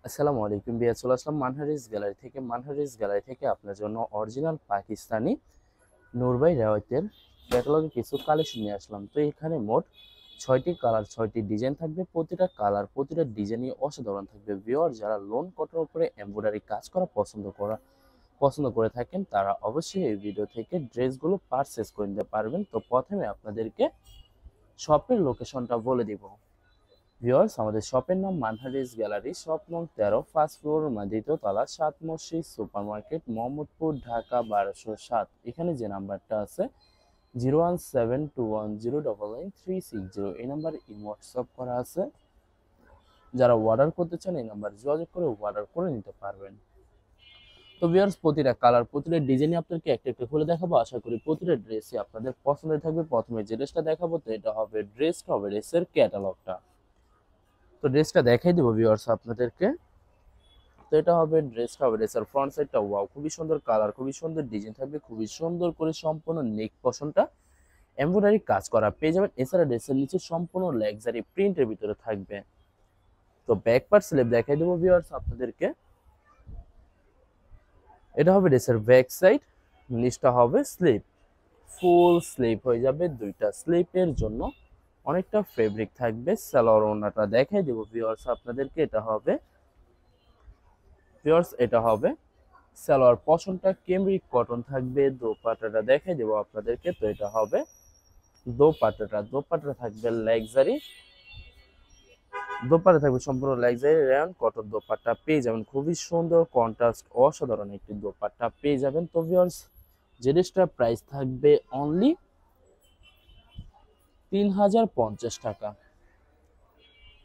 আসসালামু আলাইকুম বিয়া, চলে আসলাম মানহারিস গ্যালারি থেকে আপনার জন্য অরিজিনাল পাকিস্তানি নূরবাই রেওয়ায়তের ক্যাটালগে কিছু কালেকশন নিয়ে আসলাম। তো এখানে মোট 6টি কালার 6টি ডিজাইন থাকবে। প্রতিটা কালার প্রতিটা ডিজাইনই অসাধারণ থাকবে। ভিউয়ার যারা লোন কটনের উপরে এমব্রয়ডারি কাজ করা পছন্দ করে থাকেন তারা অবশ্যই এই ভিডিও থেকে ড্রেসগুলো পারচেস করে নিতে পারবেন। তো প্রথমে আপনাদেরকে শপের লোকেশনটা বলে দিব। ভিউয়ার্স, আমাদের শপের নাম মানহারিস গ্যালারি, শপ নং 13, ফার্স্ট ফ্লোর, দ্বিতীয় তলা, 7 মসজিদ সুপার মার্কেট, মোহাম্মদপুর, ঢাকা 1207। এখানে যে নাম্বারটা আছে 01721099360, এই নাম্বার হোয়াটসঅ্যাপ করা আছে। যারা অর্ডার করতে চান এই নাম্বার যোগাযোগ করে অর্ডার করে নিতে পারবেন। তো ভিউয়ার্স, প্রতিটা কালার প্রতিটা ডিজাইনই আপনাকে একটা একটা খুলে দেখাবো। আশা করি প্রতিটা ড্রেসই আপনাদের পছন্দের থাকবে। প্রথমে যে ড্রেসটা দেখাবো তো এটা হবে ড্রেসের ক্যাটালগটা। তো ড্রেসটা দেখাই দেবো ভিউয়ার্স আপনাদেরকে। তো এটা হবে ড্রেসের ফ্রন্ট সাইডটা ওয়াও, খুবই সুন্দর কালার, খুবই সুন্দর ডিজাইন থাকবে, খুবই সুন্দর করে সম্পূর্ণ নেক পশনটা এমব্রয়ডারি কাজ করা পেয়ে যাবেন। এছাড়া ড্রেসের নিচে সম্পূর্ণ লাক্সারি প্রিন্টের ভিতরে থাকবে। তো ব্যাক পার্ট স্লিপ দেখাই দেবো ভিউয়ার্স আপনাদেরকে। এটা হবে ড্রেসের ব্যাক সাইড, নিচটা হবে স্লিপ, ফুল স্লিপ হয়ে যাবে। দুইটা স্লিপের জন্য অনেকটা ফেব্রিক থাকবে। সালোয়ার ওড়নাটা দেখাই দেবো ভিউয়ার্স আপনাদেরকে। এটা হবে সালোয়ার পশনটা কেমব্রিক কটন থাকবে। দোপাট্টাটা দেখাই দেবো আপনাদেরকে। তো এটা হবে দোপাট্টাটা থাকবে লাক্সারি, দোপাট্টা থাকবে সম্পূর্ণ লাক্সারি রেয়ন কটন দোপাট্টা পেয়ে যাবেন। খুবই সুন্দর কন্ট্রাস্ট অসাধারণ একটি দোপাট্টা পেয়ে যাবেন। তো ভিউয়ার্স, যে ড্রেসটার প্রাইস থাকবে অনলি 3050 টাকা।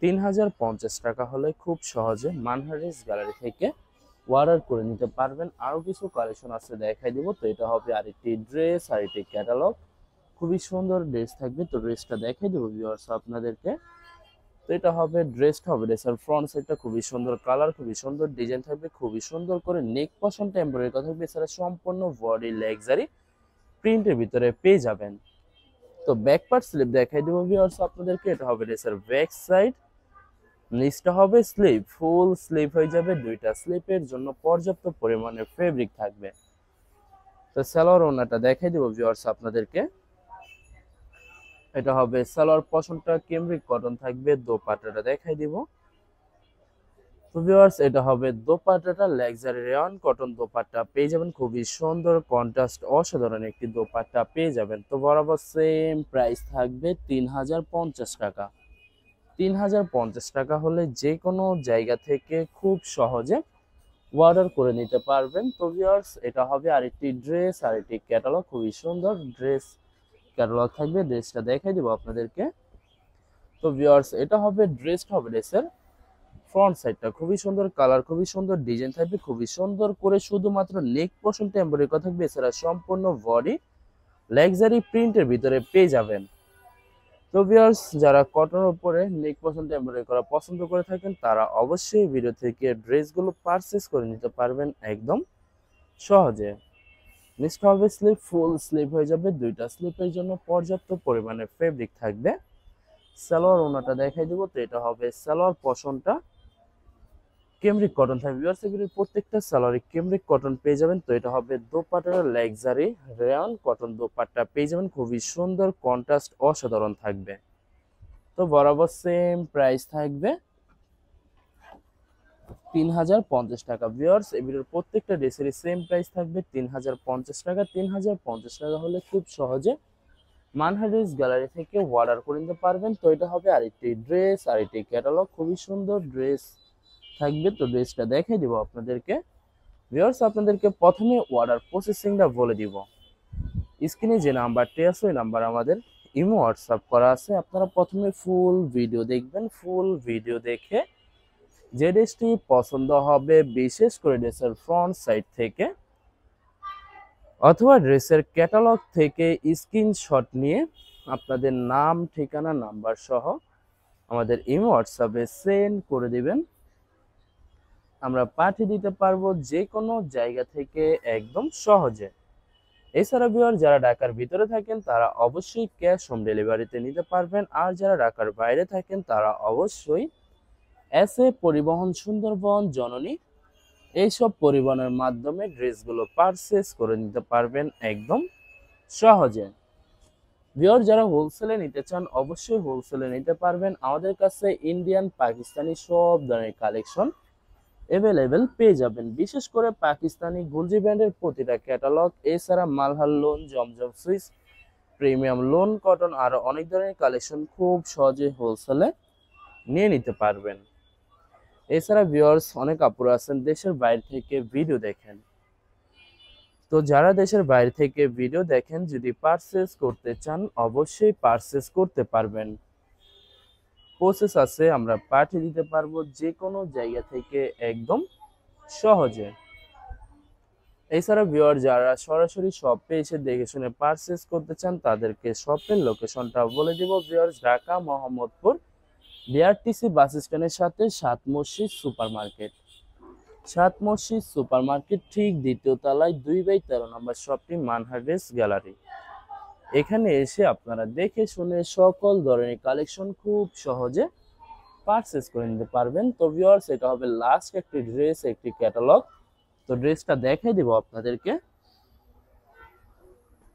3050 টাকা হলে খুব সহজে মানহারিস গ্যালারি থেকে অর্ডার করে নিতে পারবেন। আরো কিছু কালেকশন আছে দেখাই দিব। তো এটা হবে আরেকটি ড্রেস, আরেকটি ক্যাটালগ, খুবই সুন্দর ড্রেস থাকবে। তো ড্রেসটা দেখাই দেবো ভিউয়ার্স আপনাদেরকে। তো এটা হবে ড্রেসের ফ্রন্ট সাইডটা খুবই সুন্দর কালার, খুবই সুন্দর ডিজাইন থাকবে, খুবই সুন্দর করে নেক পশনটা এমব্রয়ডারি করা থাকবে। এছাড়া সম্পূর্ণ বডি লাক্সারি প্রিন্টের ভিতরে পেয়ে যাবেন। তো ব্যাক পার্ট স্লিপ দেখাই দেবো ভিউয়ার্স আপনাদেরকে। এটা হবে ড্রেসের ব্যাক সাইড, নিচটা হবে স্লিপ, ফুল স্লিপ হয়ে যাবে। দুইটা স্লিপের জন্য পর্যাপ্ত পরিমাণে ফেব্রিক থাকবে। তো সালোয়ার ওড়নাটা দেখাই দেবো ভিউয়ার্স আপনাদেরকে। এটা হবে সালোয়ার পশনটা কেমব্রিক কটন থাকবে। দোপাট্টাটা দেখাই দিব। তো ভিউয়ার্স, এটা হবে দোপাট্টাটা লাক্সারি রেয়ন কটন দোপাট্টা পেয়ে যাবেন। খুবই সুন্দর কন্ট্রাস্ট অসাধারণ একটি দোপাট্টা পেয়ে যাবেন। তো বরাবর সেম প্রাইস থাকবে 3050 টাকা। 3050 টাকা হলে যে কোনো জায়গা থেকে খুব সহজে অর্ডার করে নিতে পারবেন। তো ভিউয়ার্স, এটা হবে আরেকটি ড্রেস, আরেকটি ক্যাটালগ, খুবই সুন্দর ড্রেস ক্যাটালগ থাকবে। ড্রেসটা দেখাই দিব আপনাদেরকে। তো ভিউয়ার্স, এটা হবে ড্রেসের ফ্রন্ট সাইডটা খুবই সুন্দর কালার, খুবই সুন্দর ডিজাইন থাকবে, খুবই সুন্দর করে শুধুমাত্র নেক পোর্শনটা এমব্রয়ডারি করা থাকবে। এছাড়া সম্পূর্ণ বডি লাক্সারি প্রিন্টের ভিতরে পেয়ে যাবেন। তো ভিউয়ার্স, যারা কটনের উপরে নেক পোর্শনটা এমব্রয়ডারি করা পছন্দ করে থাকেন তারা অবশ্যই ভিডিও থেকে ড্রেসগুলো পারচেজ করে নিতে পারবেন একদম সহজে। নিচটা হবে স্লিপ, ফুল স্লিপ হয়ে যাবে। দুইটা স্লিপের জন্য পর্যাপ্ত পরিমাণে ফেব্রিক থাকবে। সালোয়ার ওড়নাটা দেখাই দিব। তো এটা হবে সালোয়ার পশনটা কেমব্রিক কটন থাকবে। ভিউয়ার্স, এগুলির প্রত্যেকটা সালোয়ারে কেমব্রিক কটন পেয়ে যাবেন। তো এটা হবে দোপাট্টার লাক্সারি রেয়ন কটন দোপাট্টা পেয়ে যাবেন। খুবই সুন্দর কন্ট্রাস্ট অসাধারণ থাকবে। তো বরাবর সেম প্রাইস থাকবে 3050 টাকা। ভিউয়ার্স, এগুলির প্রত্যেকটা ড্রেসেরই সেম প্রাইস থাকবে 3050 টাকা। 3050 টাকা হলে খুব সহজে মানহারিস গ্যালারি থেকে অর্ডার করে নিতে পারবেন। তো এটা হবে আরেকটি ড্রেস, আরেকটি ক্যাটালগ, খুবই সুন্দর ড্রেস থাকবে। তো ড্রেসটা দেখাই দিব আপনাদেরকে। ভিউয়ার্স, আপনাদেরকে প্রথমে অর্ডার প্রসেসিংটা বলে দিব। স্ক্রিনে যে নাম্বারটি আছে ওই নাম্বার আমাদের ইমো হোয়াটসঅ্যাপ করা আছে। আপনারা প্রথমে ফুল ভিডিও দেখবেন। ফুল ভিডিও দেখে যে ড্রেসটি পছন্দ হবে, বিশেষ করে ড্রেসের ফ্রন্ট সাইড থেকে অথবা ড্রেসের ক্যাটালগ থেকে স্ক্রিনশট নিয়ে আপনাদের নাম, ঠিকানা, নাম্বার সহ আমাদের ইমো হোয়াটসঅ্যাপে সেন্ড করে দিবেন। আমরা পাঠিয়ে দিতে পারবো যে কোনো জায়গা থেকে একদম সহজে। এছাড়া ভিউয়ার, যারা ঢাকার ভিতরে থাকেন তারা অবশ্যই ক্যাশ হোম ডেলিভারিতে নিতে পারবেন। আর যারা ঢাকার বাইরে থাকেন তারা অবশ্যই এসএ পরিবহন সুন্দরবন জননী, এইসব পরিবহনের মাধ্যমে ড্রেসগুলো পারচেস করে নিতে পারবেন একদম সহজে। ভিউয়ার যারা হোলসেলে নিতে চান অবশ্যই হোলসেলে নিতে পারবেন। আমাদের কাছে ইন্ডিয়ান পাকিস্তানি সব ধরনের কালেকশন অ্যাভেলেবেল পেয়ে যাবেন। বিশেষ করে পাকিস্তানি গুলজি ব্র্যান্ডের প্রতিটা ক্যাটালগ, এছাড়া মালহার লোন, জমজম সুইস, প্রিমিয়াম লোন কটন, আরো অনেক ধরনের কালেকশন খুব সহজে হোলসেলে নিয়ে নিতে পারবেন। এছাড়া ভিউয়ার্স অনেক আপুরা আছেন দেশের বাইরে থেকে ভিডিও দেখেন, তো যারা দেশের বাইরে থেকে ভিডিও দেখেন যদি পারচেস করতে চান অবশ্যই পারচেস করতে পারবেন। প্রসেস আছে, আমরা পাঠিয়ে দিতে পারবো যে কোনো জায়গা থেকে একদম সহজে। এছাড়া ভিউয়ার যারা সরাসরি শপে এসে দেখে শুনে পারচেস করতে চান তাদেরকে শপের লোকেশনটা বলে দিব। ভিউয়ার্স ঢাকা মোহাম্মদপুর বিআরটিসি বাস স্ট্যান্ডের সাথে সাত মসজিদ সুপার মার্কেট, সাত মসজিদ সুপার মার্কেট ঠিক দ্বিতীয় তলায় 2/13 নম্বর শপটি মানহার ড্রেস গ্যালারি। এখানে এসে আপনারা দেখে শুনে সকল ধরনের কালেকশন খুব সহজে পারচেস করে নিতে পারবেন। তো ভিউয়ার্স এটা হবে লাস্ট একটি ড্রেস, একটি ক্যাটালগ। তো ড্রেসটা দেখাই দিব আপনাদেরকে।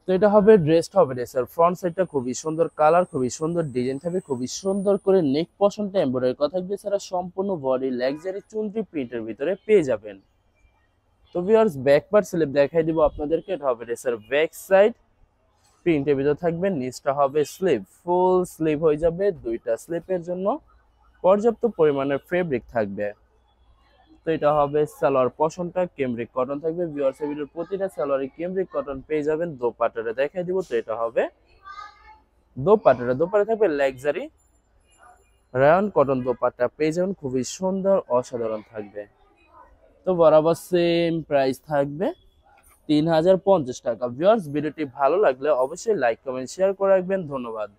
তো এটা হবে ড্রেসের ফ্রন্ট সাইডটা খুবই সুন্দর, কালার খুবই সুন্দর, ডিজাইন থাকবে খুবই সুন্দর করে, নেক পশনটা এমব্রয়ডারি করা থাকবে, এছাড়া সম্পূর্ণ বডি লাক্সারি চুনরি প্রিন্টের ভিতরে পেয়ে যাবেন। তো ভিউয়ার্স ব্যাক পার্ট স্লিপ দেখাই দিব আপনাদেরকে। এটা হবে ড্রেসের ব্যাক সাইড, প্রিন্টের ভিতরে থাকবে, নিচটা হবে স্লিভ, ফুল স্লিভ হয়ে যাবে। দুইটা স্লিপের জন্য পর্যাপ্ত পরিমাণের ফেব্রিক থাকবে। তো এটা হবে সালোয়ার পশনটা কেমব্রিক কটন থাকবে। ভিউয়ার্স এই ভিডিওর প্রতিটা সালোয়ারে কেমব্রিক কটন পেয়ে যাবেন। দোপাট্টাটা দেখাই দিব। তো এটা হবে দোপাট্টা থাকবে লাক্সারি রায়ন কটন দোপাট্টা পেয়ে যাবেন, খুবই সুন্দর অসাধারণ থাকবে। তো বরাবর সেম প্রাইস থাকবে 3050 টাকা। ভিউয়ার্স ভিডিওটি ভালো লাগলে অবশ্যই লাইক কমেন্ট শেয়ার করে রাখবেন। ধন্যবাদ।